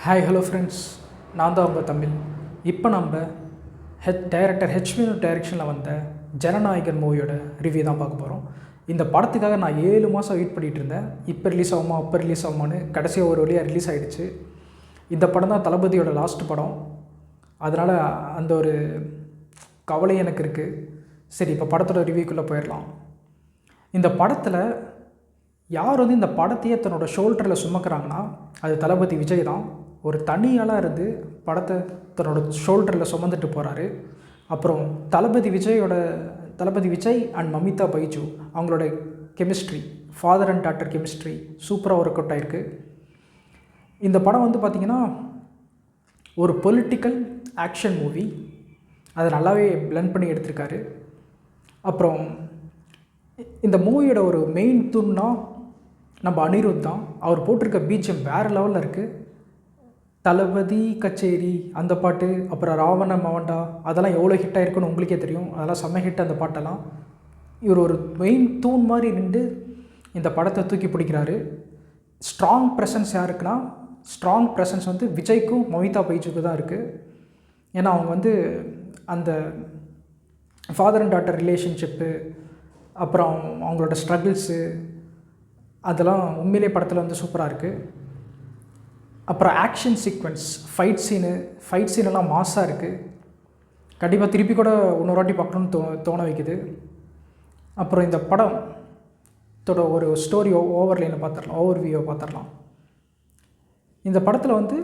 Hi hello friends, நான் தான் உங்கள் தமிழ். இப்போ நம்ம டைரக்டர் ஹெச்வினோ டைரக்ஷனில் வந்த ஜனநாயகன் மூவியோட ரிவ்யூ தான் பார்க்க போகிறோம். இந்த படத்துக்காக நான் 7 மாதம் வெயிட் பண்ணிகிட்டு இருந்தேன். இப்போ ரிலீஸ் ஆகுமா அப்போ ரிலீஸ் ஆகுமான்னு கடைசியாக ஒரு வழியாக ரிலீஸ் ஆகிடுச்சு. இந்த படம் தான் தளபதியோட லாஸ்ட் படம். அதனால் அந்த ஒரு கவலை எனக்கு இருக்குது. சரி, இப்போ படத்தோட ரிவ்யூக்குள்ளே போயிடலாம். இந்த படத்தில் யார் இந்த படத்தையே தன்னோட ஷோல்டரில் சுமக்கிறாங்கன்னா அது தளபதி விஜய் தான். ஒரு தனியாளாக இருந்து படத்தை தன்னோட ஷோல்டரில் சுமந்துட்டு போகிறாரு. அப்புறம் தளபதி விஜய் அண்ட் மமிதா பைஜு அவங்களோட chemistry, father and daughter chemistry சூப்பராக ஒர்க் அவுட் ஆகிருக்கு. இந்த படம் பார்த்திங்கன்னா ஒரு பொலிட்டிக்கல் ஆக்ஷன் மூவி. அதை நல்லாவே பிளெண்ட் பண்ணி எடுத்திருக்காரு. அப்புறம் இந்த மூவியோட ஒரு மெயின் தூண்னா நம்ம அனிருத் தான். அவர் போட்டிருக்க பிஜிஎம் வேறு லெவலில் இருக்குது. தளபதி கச்சேரி அந்த பாட்டு, அப்புறம் ராவண மவண்டா, அதெல்லாம் எவ்வளோ ஹிட் ஆகிருக்குன்னு உங்களுக்கே தெரியும். அதெல்லாம் செம்ம ஹிட் அந்த பாட்டெல்லாம். இவர் ஒரு மெயின் தூண் மாதிரி நின்று இந்த படத்தை தூக்கி பிடிக்கிறாரு. ஸ்ட்ராங் ப்ரெசன்ஸ் யாருக்குன்னா, ஸ்ட்ராங் ப்ரெசன்ஸ் விஜய்க்கும் மமிதா பைஜுக்கு தான் இருக்குது. ஏன்னா அவங்க அந்த ஃபாதர் அண்ட் டாட்டர் ரிலேஷன்ஷிப்பு, அப்புறம் அவங்களோட ஸ்ட்ரகிள்ஸு, அதெல்லாம் உண்மையிலே படத்தில் சூப்பராக இருக்குது. அப்புறம் ஆக்ஷன் சீக்வென்ஸ், ஃபைட் சீனெல்லாம் மாஸாக இருக்குது. கண்டிப்பாக திருப்பி கூட இன்னொரு வாட்டி பார்க்கணுன்னு தோண வைக்குது. அப்புறம் இந்த படத்தோட ஒரு ஸ்டோரி ஓவர்வியூவை பார்த்துடலாம். இந்த படத்தில்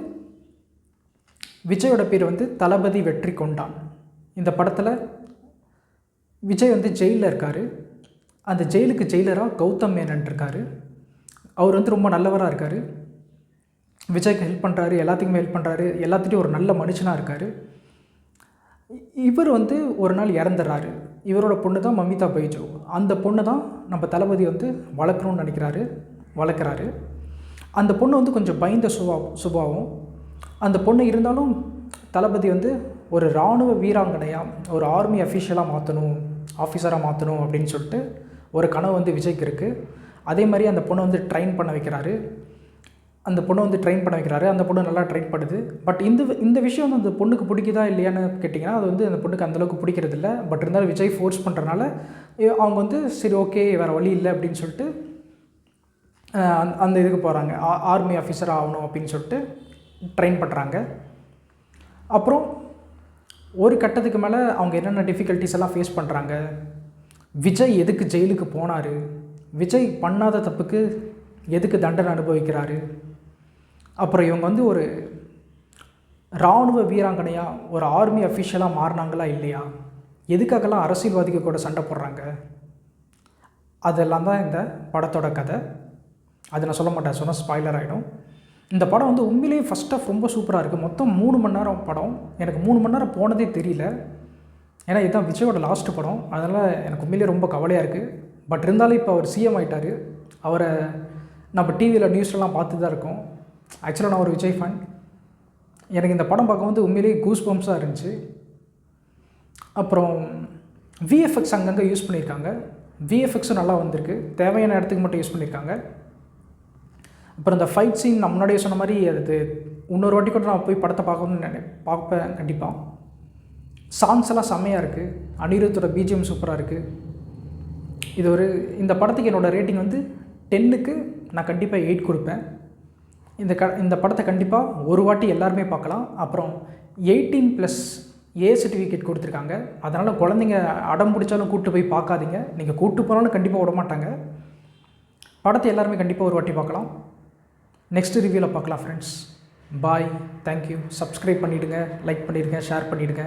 விஜயோட பேர் தளபதி வெற்றி கொண்டான். இந்த படத்தில் விஜய் ஜெயிலில் இருக்கார். அந்த ஜெயிலுக்கு ஜெயிலராக கௌதம் மேனன் இருக்கார். அவர் ரொம்ப நல்லவராக இருக்கார். விஜய்க்கு ஹெல்ப் பண்ணுறாரு, எல்லாத்துக்குமே ஹெல்ப் பண்ணுறாரு, எல்லாத்துட்டையும் ஒரு நல்ல மனுஷனாக இருக்கார். இவர் ஒரு நாள் இறந்துடுறாரு. இவரோட பொண்ணு தான் மமிதா பைஜு. அந்த பொண்ணு தான் நம்ம தளபதி வளர்க்கணும்னு வளர்க்குறாரு. அந்த பொண்ணு கொஞ்சம் பயந்த சுபாவம். அந்த பொண்ணு இருந்தாலும் தளபதி ஒரு இராணுவ வீராங்கனையாக, ஒரு ஆர்மி ஆஃபீஸராக மாற்றணும் அப்படின்னு சொல்லிட்டு ஒரு கனவு விஜய்க்கு இருக்குது. அதே மாதிரி அந்த பொண்ணை ட்ரெயின் பண்ண வைக்கிறாரு. அந்த பொண்ணு நல்லா ட்ரெயின் பண்ணுது. பட் இந்த விஷயம் அந்த பொண்ணுக்கு பிடிக்குதா இல்லையான்னு கேட்டிங்கன்னா, அது அந்த பொண்ணுக்கு அந்தளவுக்கு பிடிக்கிறது இல்லை. பட் இருந்தாலும் விஜய் ஃபோர்ஸ் பண்ணுறனால அவங்க சரி ஓகே வேறு வழி இல்லை அப்படின்னு சொல்லிட்டு அந்த இதுக்கு போகிறாங்க. ஆர்மி ஆஃபீஸர் ஆகணும் அப்படின்னு சொல்லிட்டு ட்ரெயின் பண்ணுறாங்க. அப்புறம் ஒரு கட்டத்துக்கு மேலே அவங்க என்னென்ன டிஃபிகல்ட்டிஸ் எல்லாம் ஃபேஸ் பண்ணுறாங்க, விஜய் எதுக்கு ஜெயிலுக்கு போனார், விஜய் பண்ணாத தப்புக்கு எதுக்கு தண்டனை அனுபவிக்கிறாரு, அப்புறம் இவங்க ஒரு இராணுவ வீராங்கனையாக, ஒரு ஆர்மி அஃபிஷியலாக மாறினாங்களா இல்லையா, எதுக்காகலாம் அரசியல்வாதிகள் கூட சண்டை போடுறாங்க, அதெல்லாம் தான் இந்த படத்தோட கதை. அதை நான் சொல்ல மாட்டேன், சொன்னால் ஸ்பாய்லர் ஆகிடும். இந்த படம் உண்மையிலேயே ஃபஸ்ட் ஆஃப் ரொம்ப சூப்பராக இருக்குது. மொத்தம் 3 மணி நேரம் படம். எனக்கு 3 மணி நேரம் போனதே தெரியல. ஏன்னா இதுதான் விஜயோட லாஸ்ட்டு படம். அதனால் எனக்கு உண்மையிலேயே ரொம்ப கவலையாக இருக்குது. பட் இருந்தாலும் இப்போ அவர் சிஎம் ஆகிட்டார். அவரை நம்ம டிவியில் நியூஸ்லாம் பார்த்து தான் இருக்கோம். ஆக்சுவலாக நான் ஒரு விஜய் ஃபேன். எனக்கு இந்த படம் பார்க்க உண்மையிலேயே கூஸ் பம்ப்ஸாக இருந்துச்சு. அப்புறம் விஎஃப்எக்ஸ் அங்கங்கே யூஸ் பண்ணியிருக்காங்க. விஎஃப்எக்ஸும் நல்லா வந்திருக்கு. தேவையான இடத்துக்கு மட்டும் யூஸ் பண்ணியிருக்காங்க. அப்புறம் இந்த ஃபைட் சீன் நான் முன்னாடியே சொன்ன மாதிரி அது இன்னொரு வாட்டி கூட நான் போய் படத்தை பார்ப்பேன் கண்டிப்பாக. சாங்ஸ் எல்லாம் செம்மையாக இருக்குது. அனிருத்தோட பிஜிஎம் சூப்பராக இருக்குது. இந்த படத்துக்கு என்னோடய ரேட்டிங் 10க்கு நான் கண்டிப்பாக 8 கொடுப்பேன். இந்த படத்தை கண்டிப்பாக ஒரு வாட்டி எல்லாருமே பார்க்கலாம். அப்புறம் 18+ ஏ சர்டிஃபிகேட் கொடுத்துருக்காங்க. அதனால் குழந்தைங்க அடம் பிடிச்சாலும் கூப்பிட்டு போய் பார்க்காதீங்க. நீங்கள் கூப்பிட்டு போனாலும் கண்டிப்பாக விட மாட்டாங்க. படத்தை எல்லாருமே கண்டிப்பாக ஒரு வாட்டி பார்க்கலாம். நெக்ஸ்ட் ரிவ்யூவில் பார்க்கலாம் ஃப்ரெண்ட்ஸ். பாய், தேங்க்யூ. சப்ஸ்கிரைப் பண்ணிவிடுங்க, லைக் பண்ணிவிடுங்க, ஷேர் பண்ணிவிடுங்க.